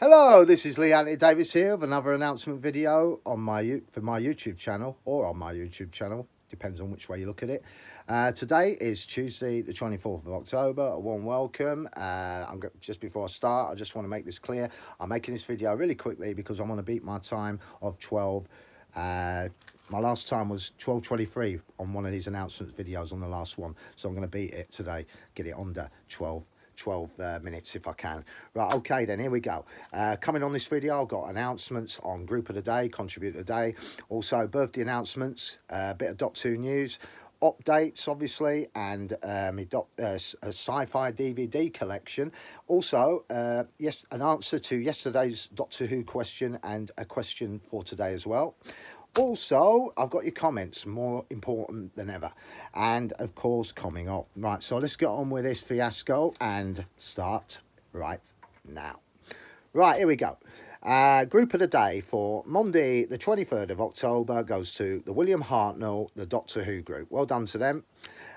Hello, this is Anthony Davis here with another announcement video on for my YouTube channel, or on my YouTube channel, depends on which way you look at it. Today is Tuesday, the 24th of October. A warm welcome. Just before I start, I just want to make this clear. I'm making this video really quickly because I want to beat my time of 12. My last time was 12:23 on one of these announcements videos on the last one, so I'm going to beat it today, get it under 12 minutes if I can. Right, okay then, here we go. Coming on this video, I've got announcements on Group of the Day, Contribute of the Day, also birthday announcements, a bit of Doctor Who news, updates obviously, and a Sci-Fi DVD collection. Also, yes, an answer to yesterday's Doctor Who question and a question for today as well. Also, I've got your comments, more important than ever. And, of course, coming up. Right, so let's get on with this fiasco and start right now. Right, here we go. Group of the Day for Monday, the 23rd of October, goes to the William Hartnell, the Doctor Who group. Well done to them.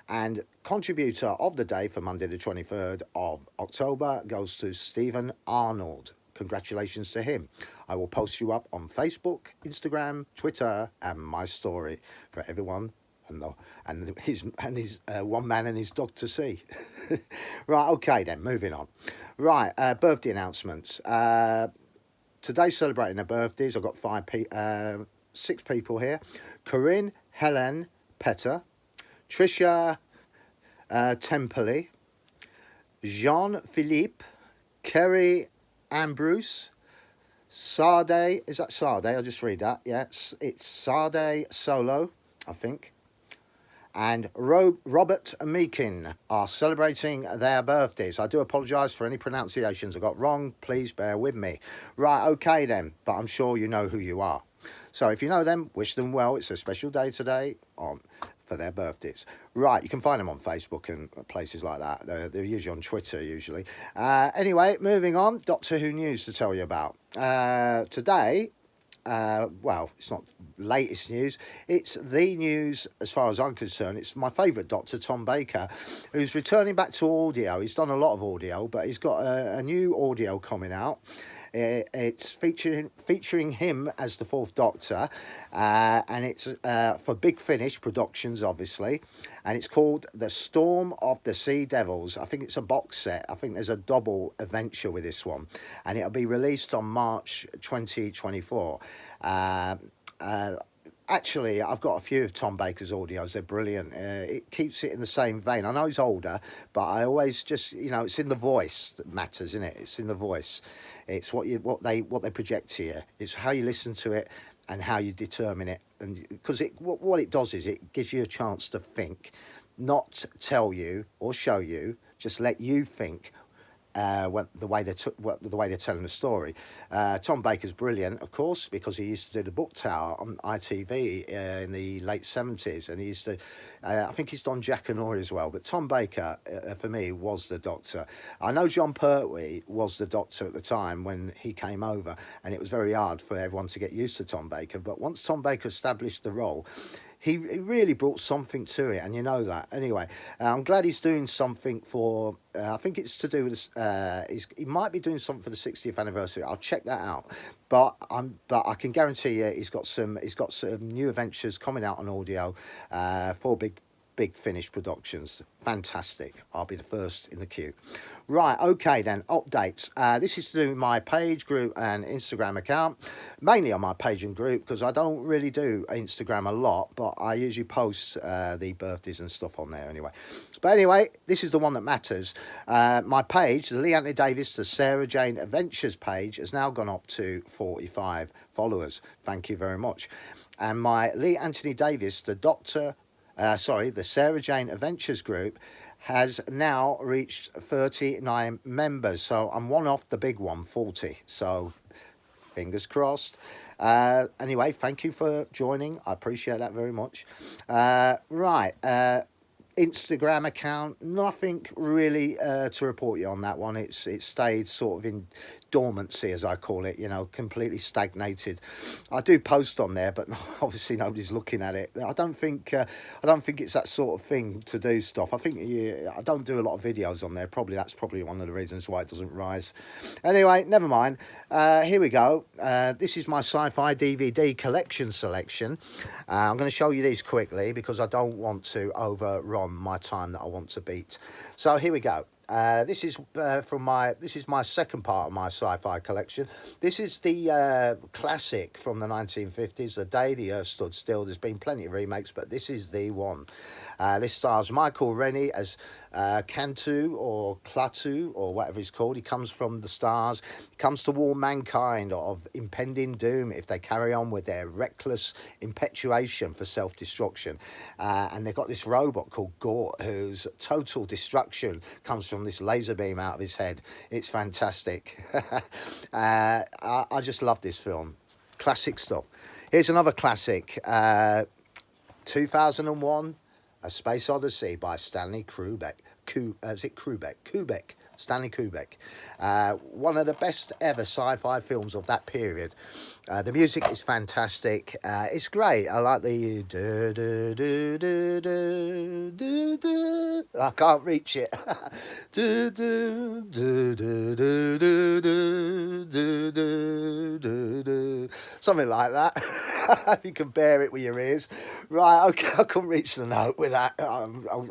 And contributor of the day for Monday, the 23rd of October, goes to Stephen Arnold. Congratulations to him. I will post you up on Facebook, Instagram, Twitter, and my story for everyone and his one man and his dog to see. Right, okay then, moving on. Right, birthday announcements. Today celebrating their birthdays. I've got 6 people here. Corinne, Helen, Petter, Trisha, Tempeli, Jean-Philippe, Kerry, Ambrose, Sade, is that Sade? I'll just read that. Yeah, it's Sade Solo, I think. And Robert Meakin are celebrating their birthdays. I do apologise for any pronunciations I got wrong. Please bear with me. Right, okay then, but I'm sure you know who you are. So if you know them, wish them well. It's a special day today for their birthdays. Right, you can find them on Facebook and places like that. They're usually on Twitter, usually. Anyway, moving on, Doctor Who news to tell you about. Today, well, it's not latest news. It's the news as far as I'm concerned. It's my favourite Doctor, Tom Baker, who's returning back to audio. He's done a lot of audio, but he's got a new audio coming out. It's featuring him as the 4th Doctor, and it's for Big Finish Productions, obviously, and it's called The Storm of the Sea Devils. I think it's a box set. I think there's a double adventure with this one, and it'll be released on March 2024. Actually, I've got a few of Tom Baker's audios. They're brilliant. It keeps it in the same vein. I know he's older, but I always just, you know, it's in the voice that matters, isn't it? It's in the voice. It's what they project to you. It's how you listen to it and how you determine it. And because what it does is it gives you a chance to think, not tell you or show you, just let you think. The way they're telling the story. Tom Baker's brilliant, of course, because he used to do the Book Tower on ITV in the late 70s, and he used to. I think he's done Jack and Rory as well. But Tom Baker, for me, was the Doctor. I know John Pertwee was the Doctor at the time when he came over, and it was very hard for everyone to get used to Tom Baker. But once Tom Baker established the role, he really brought something to it, and you know that. Anyway, I'm glad he's doing something for. I think it's to do with. He might be doing something for the 60th anniversary. I'll check that out. But I can guarantee you, he's got some new adventures coming out on audio for Big Finish Productions. Fantastic. I'll be the first in the queue. Right, okay then, updates. This is to do with my page, group and Instagram account. Mainly on my page and group, because I don't really do Instagram a lot, but I usually post the birthdays and stuff on there anyway. But anyway, this is the one that matters. My page, the Lee Anthony Davis, the Sarah Jane Adventures page, has now gone up to 45 followers. Thank you very much. And my Lee Anthony Davis, the Sarah Jane Adventures group, has now reached 39 members. So I'm one off the big one, 40. So fingers crossed. Anyway, thank you for joining. I appreciate that very much. Instagram account, nothing really to report you on that one. It's stayed sort of in dormancy, as I call it, you know, completely stagnated. I do post on there, but obviously nobody's looking at it. I don't think it's that sort of thing to do stuff. I think I don't do a lot of videos on there. That's probably one of the reasons why it doesn't rise. Anyway, never mind. Here we go. This is my sci-fi DVD collection selection. I'm going to show you these quickly because I don't want to overrun my time that I want to beat. So here we go. This is my second part of my sci-fi collection. This is the classic from the 1950s, The Day the Earth Stood Still. There's been plenty of remakes, but this is the one. This stars Michael Rennie as Cantu or Klaatu or whatever he's called. He comes from the stars. He comes to warn mankind of impending doom if they carry on with their reckless impetuation for self-destruction. And they've got this robot called Gort, whose total destruction comes from this laser beam out of his head. It's fantastic. I just love this film. Classic stuff. Here's another classic. 2001, A Space Odyssey by Stanley Kubrick. Kubrick. Stanley Kubrick. One of the best ever sci-fi films of that period. The music is fantastic. It's great. I like the I can't reach it. Something like that. If you can bear it with your ears. Right, okay, I couldn't reach the note with that. I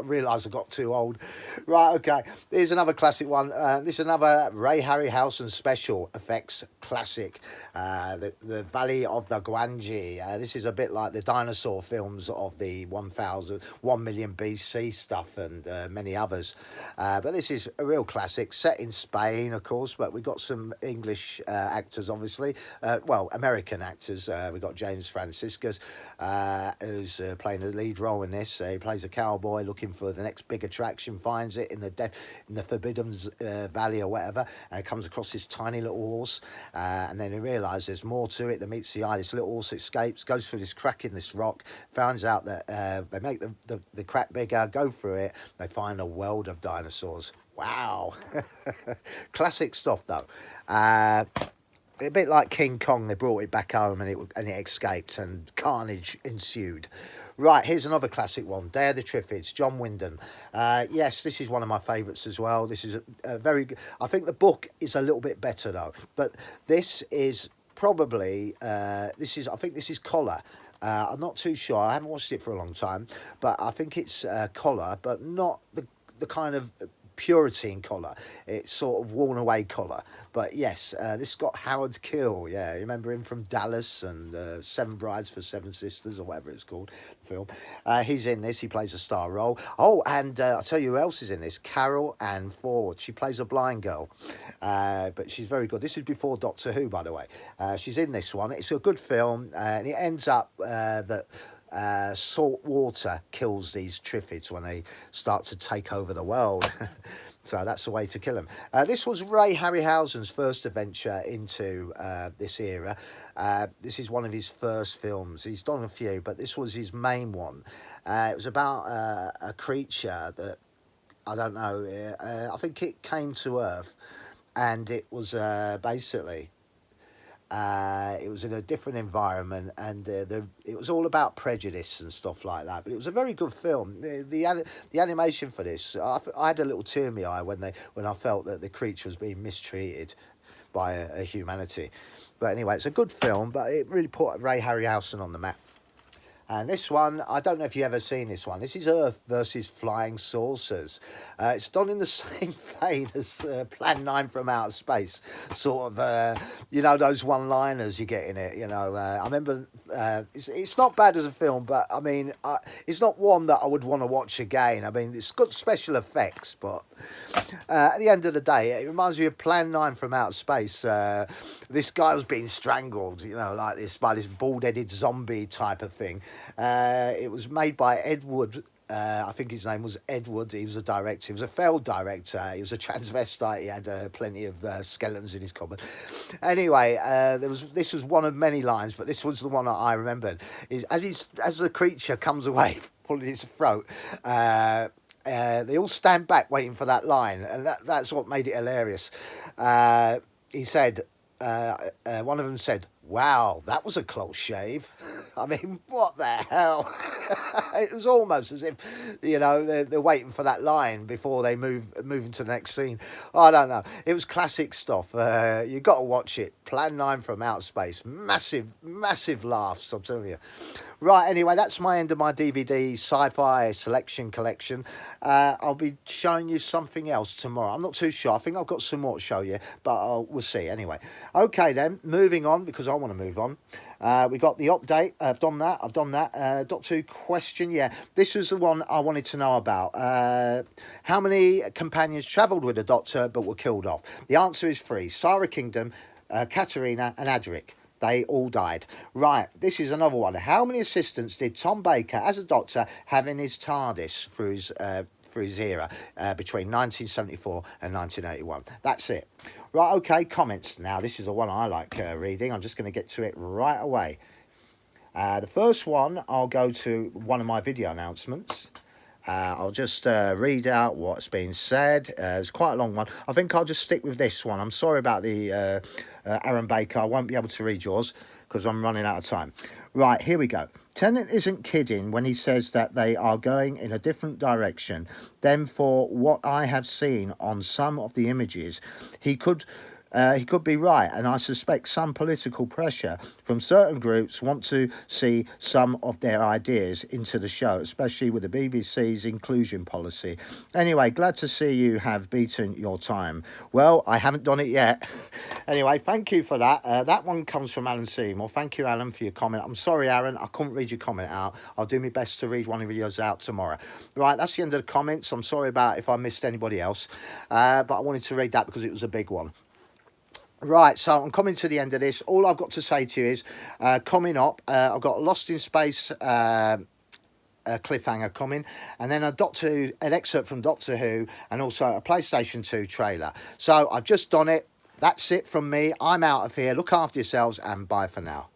realised I got too old. Right, okay. Here's another classic one. This is another Ray Harryhausen special effects classic. The Valley of the Gwangi. This is a bit like the dinosaur films of the 1 million BC stuff and many others. But this is a real classic, set in Spain, of course, but we've got some English actors, obviously. Well, American actors. We've got James Franciscus, who's playing the lead role in this. He plays a cowboy looking for the next big attraction, finds it in the Forbidden Valley or whatever, and he comes across this tiny little horse, and then he realises there's more to it than meets the eye. This little horse escapes, goes through this crack in this rock, finds out that they make the crack bigger, go through it, they find a world of dinosaurs. Wow. Classic stuff though. A bit like King Kong, they brought it back home and it escaped and carnage ensued. Right, here's another classic one, Day of the Triffids, John Wyndham. Yes, this is one of my favourites as well. This is a very good. I think the book is a little bit better though, but this is probably, I think this is Collar. I'm not too sure, I haven't watched it for a long time, but I think it's Collar, but not the kind of purity in Collar. It's sort of worn away Collar. But yes, this got Howard Keel. Yeah, you remember him from Dallas and Seven Brides for Seven Sisters or whatever it's called, the film. He's in this. He plays a star role. Oh, and I'll tell you who else is in this. Carol Ann Ford. She plays a blind girl, but she's very good. This is before Doctor Who, by the way. She's in this one. It's a good film, and it ends up that salt water kills these Triffids when they start to take over the world. So that's the way to kill them. This was Ray Harryhausen's first adventure into this era. This is one of his first films. He's done a few, but this was his main one. It was about a creature that, I don't know, I think it came to Earth, and it was basically... it was in a different environment, and it was all about prejudice and stuff like that. But it was a very good film. The animation for this, I had a little tear in my eye when I felt that the creature was being mistreated by a humanity. But anyway, it's a good film, but it really put Ray Harryhausen on the map. And this one, I don't know if you've ever seen this one. This is Earth versus Flying Saucers. It's done in the same vein as Plan 9 from Outer Space. Sort of, you know, those one-liners you get in it, you know. I remember, it's not bad as a film, but, I mean, it's not one that I would want to watch again. I mean, it's got special effects, but at the end of the day, it reminds me of Plan 9 from Outer Space. This guy was being strangled, you know, like this, by this bald-headed zombie type of thing. It was made by Edward, I think his name was Edward. He was a director. He was a failed director. He was a transvestite. He had plenty of skeletons in his cupboard. Anyway, this was one of many lines, but this was the one that I remembered. As the creature comes away, pulling his throat, they all stand back waiting for that line, and that's what made it hilarious. he said, one of them said, "Wow, that was a close shave." I mean, what the hell? It was almost as if, you know, they're waiting for that line before they move into the next scene. I don't know. It was classic stuff. You got to watch it. Plan 9 from Outer Space. Massive, massive laughs, I'm telling you. Right, anyway, that's my end of my DVD sci-fi selection collection. I'll be showing you something else tomorrow. I'm not too sure. I think I've got some more to show you, but we'll see anyway. Okay then, moving on, because I want to move on. We got the update. I've done that. Doctor Who question. Yeah, this is the one I wanted to know about. How many companions travelled with the Doctor but were killed off? The answer is 3. Sarah Kingdom, Katerina and Adric. They all died. Right, this is another one. How many assistants did Tom Baker, as a Doctor, have in his TARDIS through his era between 1974 and 1981? That's it. Right, okay, comments. Now, this is the one I like reading. I'm just going to get to it right away. The first one, I'll go to one of my video announcements. I'll just read out what's been said. It's quite a long one. I think I'll just stick with this one. I'm sorry about the Aaron Baker. I won't be able to read yours because I'm running out of time. Right, here we go. Tennant isn't kidding when he says that they are going in a different direction. Then for what I have seen on some of the images, he could be right, and I suspect some political pressure from certain groups want to see some of their ideas into the show, especially with the BBC's inclusion policy. Anyway, glad to see you have beaten your time. Well, I haven't done it yet. Anyway, thank you for that. That one comes from Alan Seymour. Thank you, Alan, for your comment. I'm sorry, Aaron, I couldn't read your comment out. I'll do my best to read one of yours out tomorrow. Right, that's the end of the comments. I'm sorry about if I missed anybody else, but I wanted to read that because it was a big one. Right, so I'm coming to the end of this. All I've got to say to you is, coming up, I've got a Lost in Space cliffhanger coming, and then an excerpt from Doctor Who, and also a PlayStation 2 trailer. So I've just done it. That's it from me. I'm out of here. Look after yourselves, and bye for now.